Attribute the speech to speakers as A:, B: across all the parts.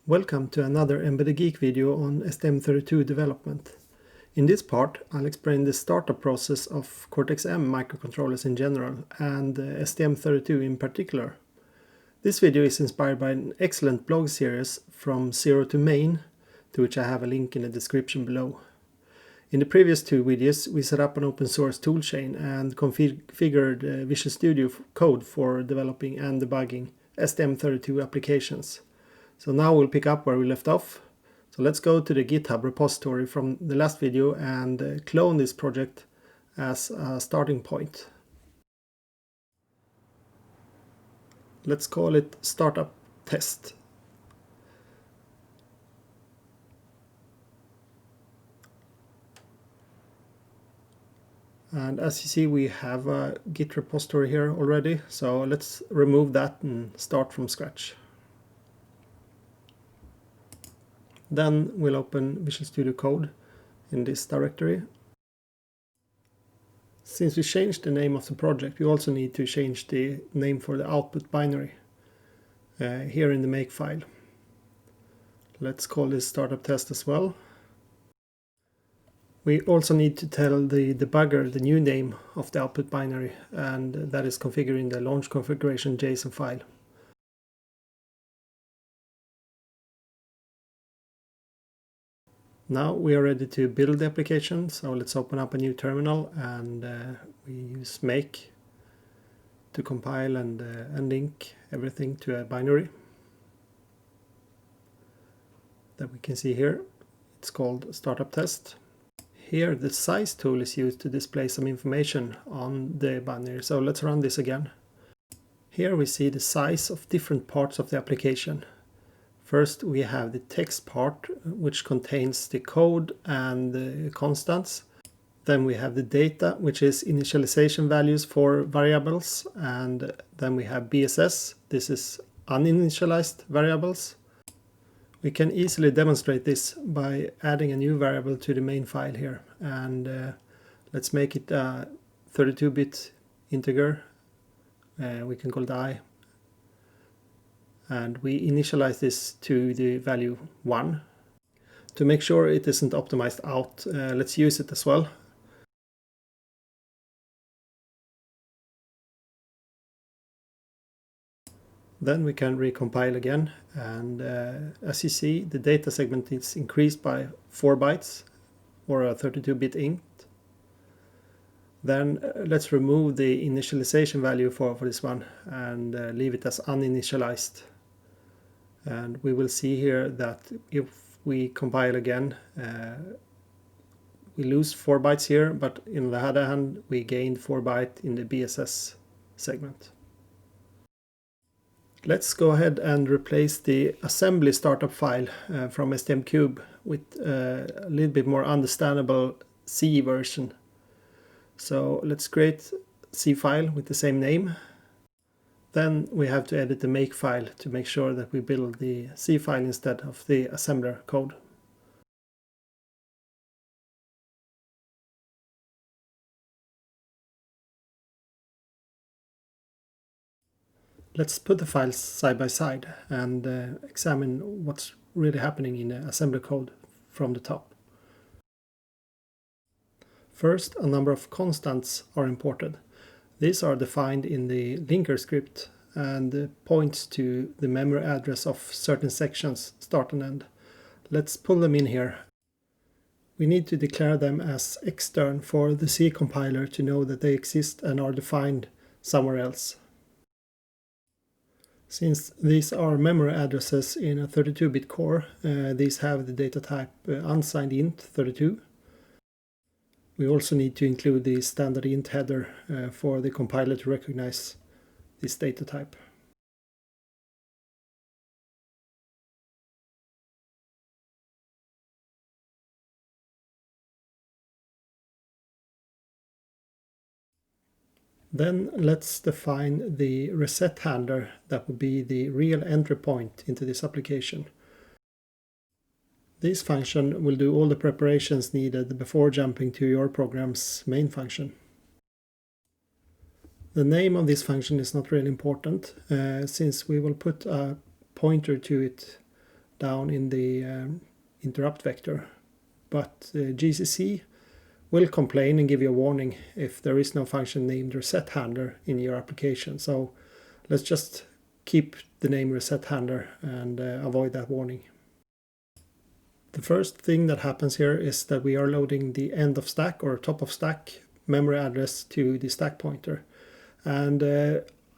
A: Welcome to another Embedded Geek video on STM32 development. In this part, I'll explain the startup process of Cortex-M microcontrollers in general and STM32 in particular. This video is inspired by an excellent blog series from Zero to Main, to which I have a link in the description below. In the previous two videos, we set up an open source toolchain and configured Visual Studio code for developing and debugging STM32 applications. So now we'll pick up where we left off. So let's go to the GitHub repository from the last video and clone this project as a starting point. Let's call it Startup Test. And as you see, we have a Git repository here already. So let's remove that and start from scratch. Then we'll open Visual Studio Code in this directory. Since we changed the name of the project, we also need to change the name for the output binary here in the make file. Let's call this startup test as well. We also need to tell the debugger the new name of the output binary, and that is configured in the launch configuration JSON file. Now we are ready to build the application, so let's open up a new terminal and we use make to compile and link everything to a binary that we can see here. It's called startup test. Here the size tool is used to display some information on the binary, so let's run this again. Here we see the size of different parts of the application. First we have the text part, which contains the code and the constants. Then we have the data, which is initialization values for variables, and then we have BSS. This is uninitialized variables. We can easily demonstrate this by adding a new variable to the main file here, and let's make it a 32-bit integer. We can call it I. And we initialize this to the value 1. To make sure it isn't optimized out, let's use it as well. Then we can recompile again, and as you see, the data segment is increased by 4 bytes, or a 32-bit int. Then let's remove the initialization value for this one and leave it as uninitialized. And we will see here that if we compile again, we lose 4 bytes here, but on the other hand, we gained 4 bytes in the BSS segment. Let's go ahead and replace the assembly startup file from STM32 with a little bit more understandable C version. So let's create a C file with the same name. Then we have to edit the make file to make sure that we build the C file instead of the assembler code. Let's put the files side by side and examine what's really happening in the assembler code from the top. First, a number of constants are imported. These are defined in the linker script and points to the memory address of certain sections, start and end. Let's pull them in here. We need to declare them as extern for the C compiler to know that they exist and are defined somewhere else. Since these are memory addresses in a 32-bit core, these have the data type unsigned int 32. We also need to include the standard int header for the compiler to recognize this data type. Then let's define the reset handler that will be the real entry point into this application. This function will do all the preparations needed before jumping to your program's main function. The name of this function is not really important, since we will put a pointer to it down in the interrupt vector, but GCC will complain and give you a warning if there is no function named reset handler in your application. So let's just keep the name reset handler and avoid that warning. The first thing that happens here is that we are loading the end of stack or top of stack memory address to the stack pointer. And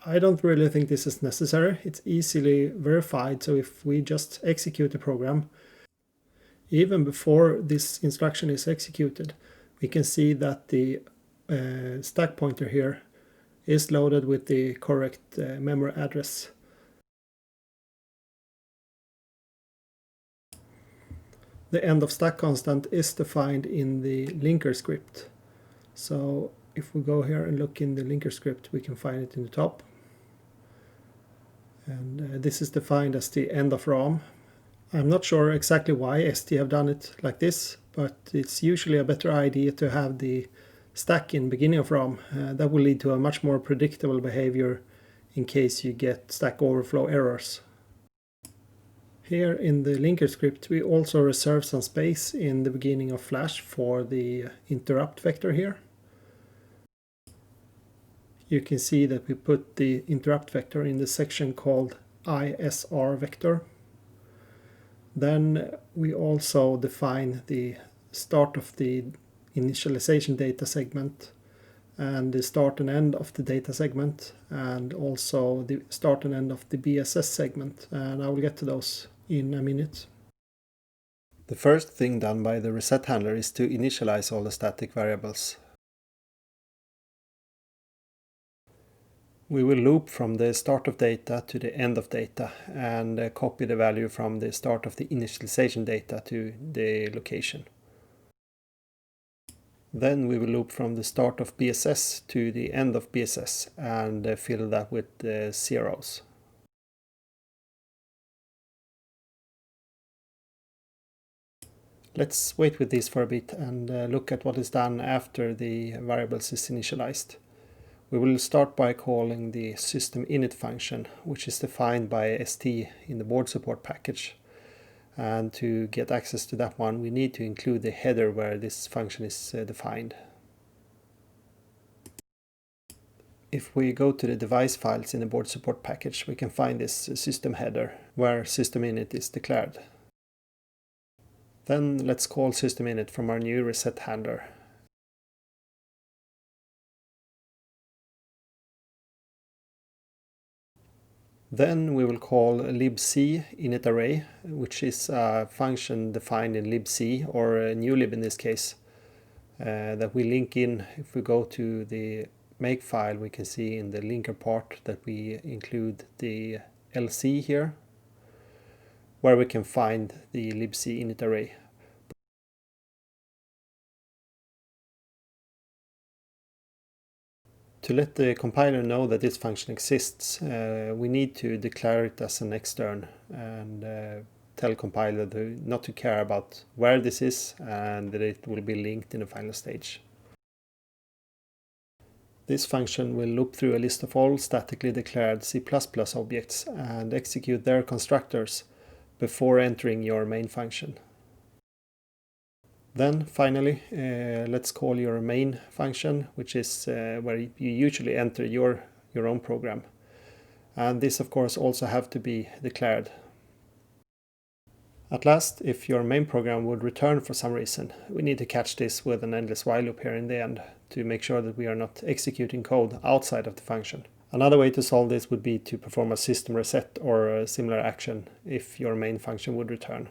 A: I don't really think this is necessary. It's easily verified. So if we just execute the program, even before this instruction is executed, we can see that the stack pointer here is loaded with the correct memory address. The end of stack constant is defined in the linker script. So if we go here and look in the linker script, we can find it in the top. And this is defined as the end of ROM. I'm not sure exactly why ST have done it like this, but it's usually a better idea to have the stack in beginning of ROM. That will lead to a much more predictable behavior in case you get stack overflow errors. Here in the linker script, we also reserve some space in the beginning of flash for the interrupt vector here. You can see that we put the interrupt vector in the section called ISR vector. Then we also define the start of the initialization data segment and the start and end of the data segment, and also the start and end of the BSS segment, and I will get to those in a minute. The first thing done by the reset handler is to initialize all the static variables. We will loop from the start of data to the end of data and copy the value from the start of the initialization data to the location. Then we will loop from the start of BSS to the end of BSS and fill that with zeros. Let's wait with this for a bit and look at what is done after the variables is initialized. We will start by calling the system init function, which is defined by ST in the board support package. And to get access to that one, we need to include the header where this function is defined. If we go to the device files in the board support package, we can find this system header where system init is declared. Then let's call system init from our new reset handler. Then we will call libc init array, which is a function defined in libc, or a new lib in this case, that we link in. If we go to the make file, we can see in the linker part that we include the lc here, where we can find the libc init array. To let the compiler know that this function exists, we need to declare it as an extern and tell compiler not to care about where this is and that it will be linked in the final stage. This function will loop through a list of all statically declared C++ objects and execute their constructors before entering your main function. Then finally, let's call your main function, which is where you usually enter your own program. And this of course also have to be declared. At last, if your main program would return for some reason, we need to catch this with an endless while loop here in the end to make sure that we are not executing code outside of the function. Another way to solve this would be to perform a system reset or a similar action if your main function would return.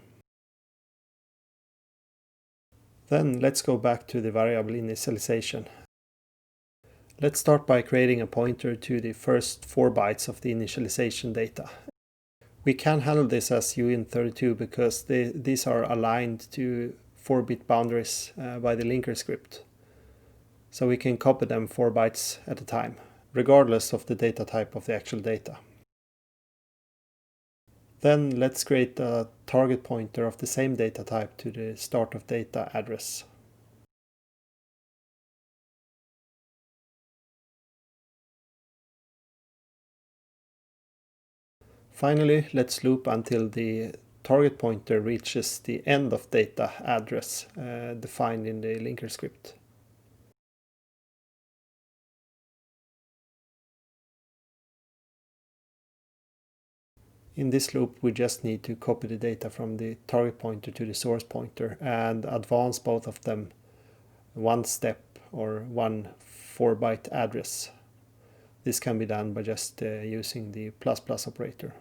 A: Then let's go back to the variable initialization. Let's start by creating a pointer to the first 4 bytes of the initialization data. We can handle this as uint32 because these are aligned to 4-bit boundaries by the linker script. So we can copy them 4 bytes at a time, regardless of the data type of the actual data. Then let's create a target pointer of the same data type to the start of data address. Finally, let's loop until the target pointer reaches the end of data address defined in the linker script. In this loop, we just need to copy the data from the target pointer to the source pointer and advance both of them one step or one 4-byte address. This can be done by just using the ++ operator.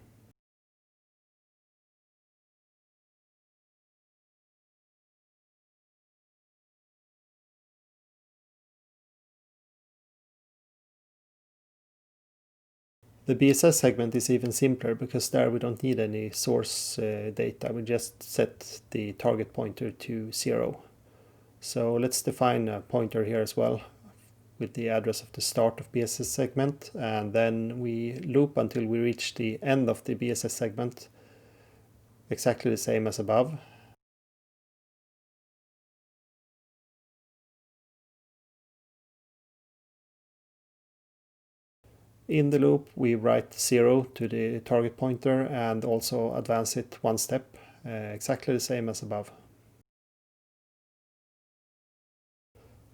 A: The BSS segment is even simpler because there we don't need any source data. We just set the target pointer to 0. So let's define a pointer here as well with the address of the start of BSS segment, and then we loop until we reach the end of the BSS segment, exactly the same as above. In the loop, we write 0 to the target pointer and also advance it one step, exactly the same as above.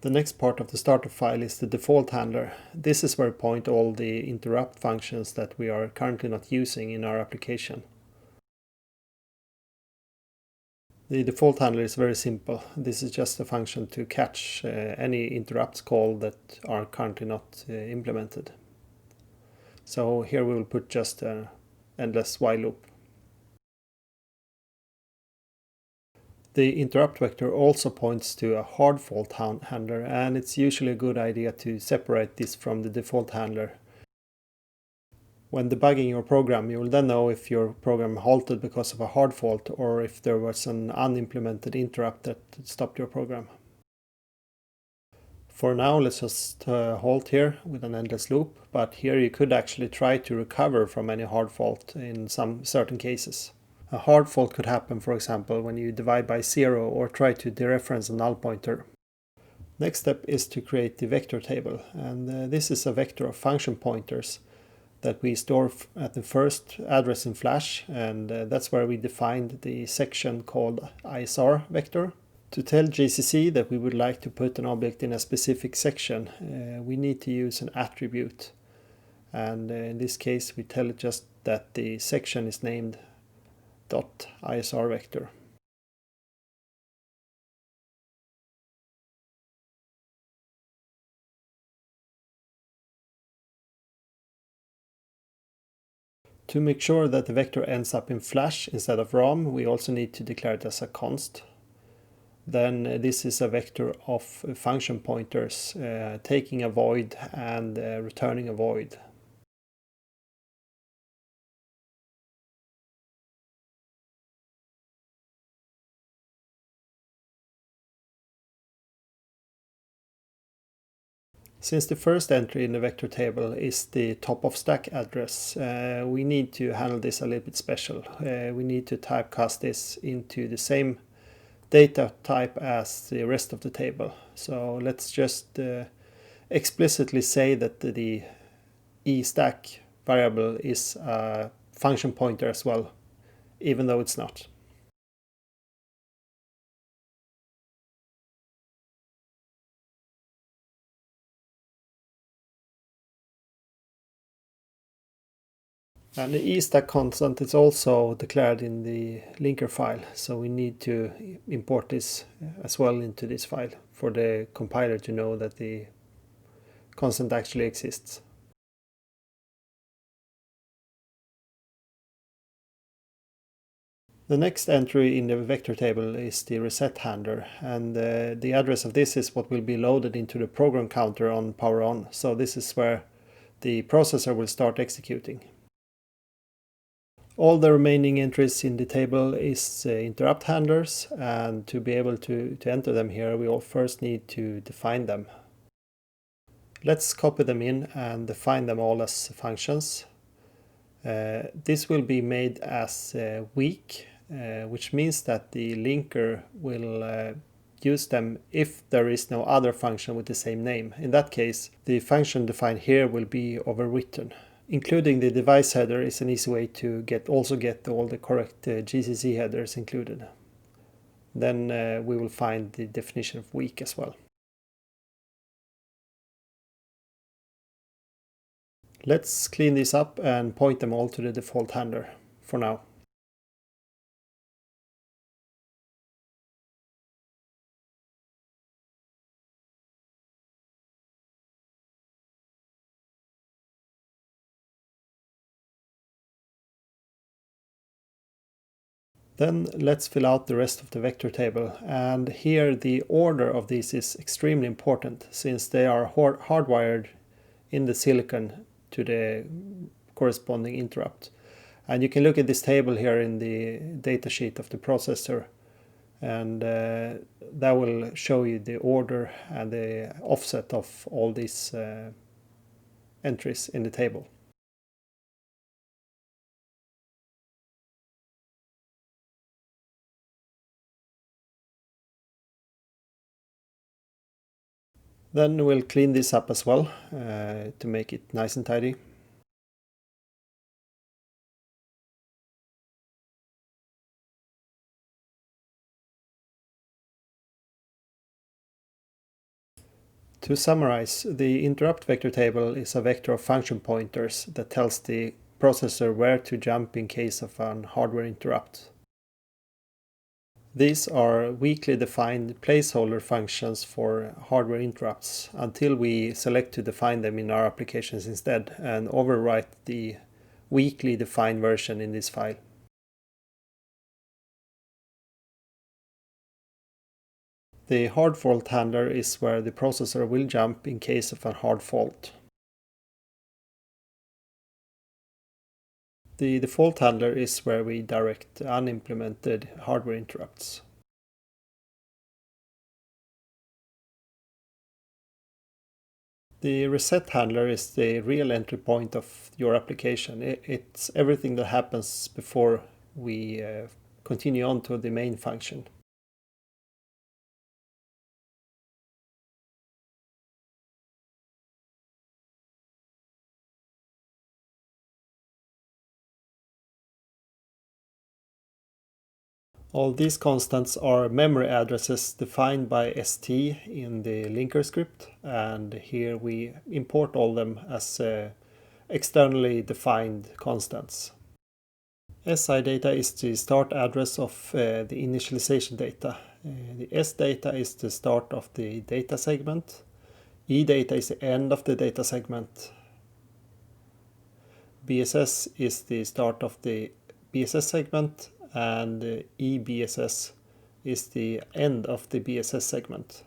A: The next part of the startup file is the default handler. This is where we point all the interrupt functions that we are currently not using in our application. The default handler is very simple. This is just a function to catch any interrupts call that are currently not implemented. So here we will put just an endless while loop. The interrupt vector also points to a hard fault handler, and it's usually a good idea to separate this from the default handler. When debugging your program, you will then know if your program halted because of a hard fault or if there was an unimplemented interrupt that stopped your program. For now, let's just halt here with an endless loop, but here you could actually try to recover from any hard fault in some certain cases. A hard fault could happen, for example, when you divide by 0 or try to dereference a null pointer. Next step is to create the vector table, and this is a vector of function pointers that we store at the first address in Flash, and that's where we defined the section called ISR vector. To tell GCC that we would like to put an object in a specific section, we need to use an attribute. And in this case, we tell it just that the section is named .isr vector. To make sure that the vector ends up in Flash instead of ROM, we also need to declare it as a const. Then this is a vector of function pointers taking a void and returning a void. Since the first entry in the vector table is the top of stack address, we need to handle this a little bit special. We need to typecast this into the same data type as the rest of the table. So let's just explicitly say that the eStack variable is a function pointer as well, even though it's not. And the eStack constant is also declared in the linker file, so we need to import this as well into this file for the compiler to know that the constant actually exists. The next entry in the vector table is the reset handler, and the address of this is what will be loaded into the program counter on power on. So this is where the processor will start executing. All the remaining entries in the table is interrupt handlers, and to be able to enter them here, we all first need to define them. Let's copy them in and define them all as functions. This will be made as weak, which means that the linker will use them if there is no other function with the same name. In that case, the function defined here will be overwritten. Including the device header is an easy way to also get all the correct GCC headers included. Then we will find the definition of weak as well. Let's clean this up and point them all to the default handler for now. Then let's fill out the rest of the vector table, and here the order of these is extremely important since they are hardwired in the silicon to the corresponding interrupt. And you can look at this table here in the datasheet of the processor, and that will show you the order and the offset of all these entries in the table. Then we'll clean this up as well to make it nice and tidy. To summarize, the interrupt vector table is a vector of function pointers that tells the processor where to jump in case of an hardware interrupt. These are weakly defined placeholder functions for hardware interrupts until we select to define them in our applications instead and overwrite the weakly defined version in this file. The hard fault handler is where the processor will jump in case of a hard fault. The default handler is where we direct unimplemented hardware interrupts. The reset handler is the real entry point of your application. It's everything that happens before we continue on to the main function. All these constants are memory addresses defined by ST in the linker script, and here we import all them as externally defined constants. SI data is the start address of the initialization data. The S data is the start of the data segment. E data is the end of the data segment. BSS is the start of the BSS segment, and EBSS is the end of the BSS segment.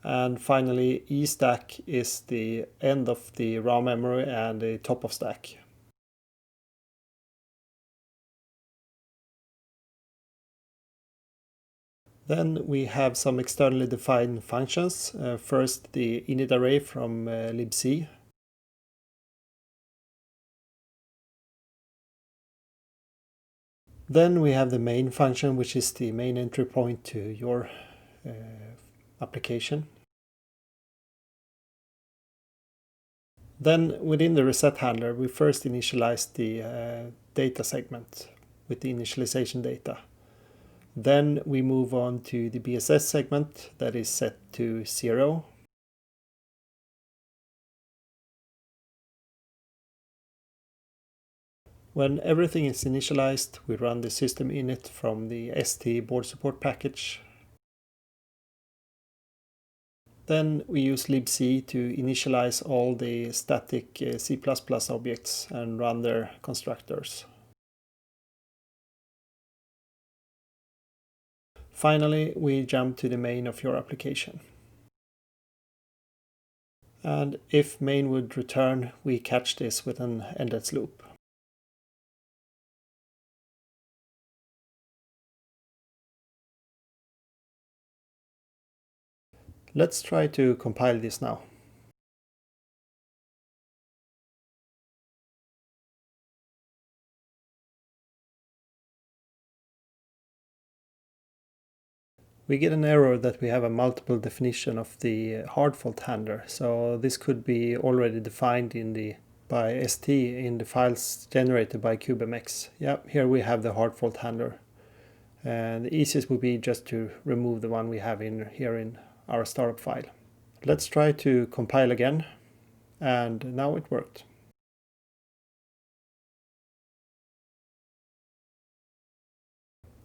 A: And finally, E-stack is the end of the RAM memory and the top of stack. Then we have some externally defined functions. First, the init array from libc. Then we have the main function, which is the main entry point to your application. Then within the reset handler, we first initialize the data segment with the initialization data. Then we move on to the BSS segment that is set to 0. When everything is initialized, we run the system init from the ST board support package. Then we use libc to initialize all the static C++ objects and run their constructors. Finally, we jump to the main of your application. And if main would return, we catch this with an endless loop. Let's try to compile this now. We get an error that we have a multiple definition of the hard fault handler, so this could be already defined in the by ST in the files generated by CubeMX. Yep, here we have the hard fault handler. And the easiest would be just to remove the one we have here in our startup file. Let's try to compile again, and now it worked.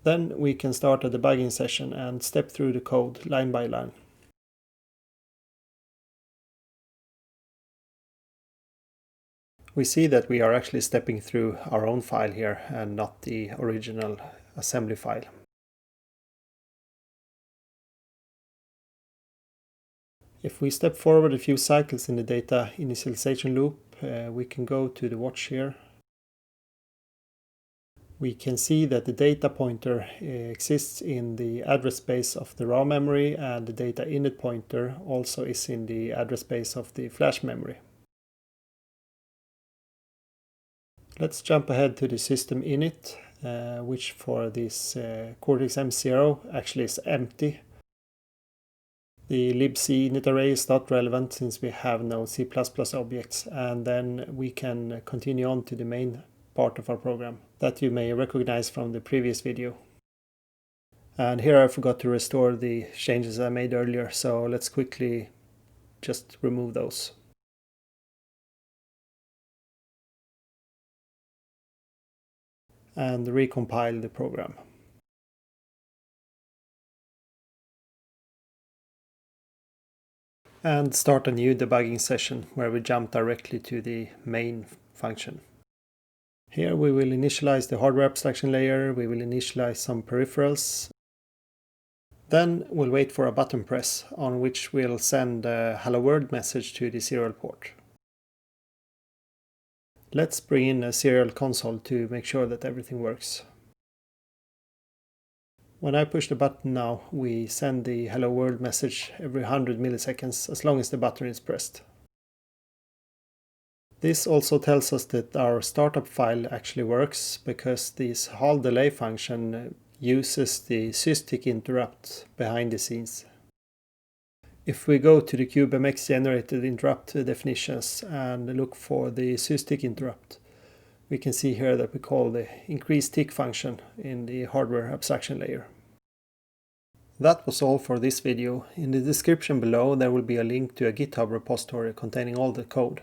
A: Then we can start a debugging session and step through the code line by line. We see that we are actually stepping through our own file here and not the original assembly file. If we step forward a few cycles in the data initialization loop, we can go to the watch here. We can see that the data pointer exists in the address space of the raw memory, and the data init pointer also is in the address space of the flash memory. Let's jump ahead to the system init, which for this Cortex-M0 actually is empty. The libc init array is not relevant since we have no C++ objects, and then we can continue on to the main part of our program that you may recognize from the previous video. And here I forgot to restore the changes I made earlier, so let's quickly just remove those. And recompile the program. And start a new debugging session where we jump directly to the main function. Here we will initialize the hardware abstraction layer, we will initialize some peripherals. Then we'll wait for a button press on which we'll send a hello world message to the serial port. Let's bring in a serial console to make sure that everything works. When I push the button now, we send the hello world message every 100 milliseconds as long as the button is pressed. This also tells us that our startup file actually works because this HAL delay function uses the SysTick interrupt behind the scenes. If we go to the CubeMX generated interrupt definitions and look for the SysTick interrupt, we can see here that we call the increase tick function in the hardware abstraction layer. That was all for this video. In the description below there will be a link to a GitHub repository containing all the code.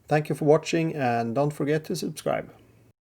A: Thank you for watching, and don't forget to subscribe.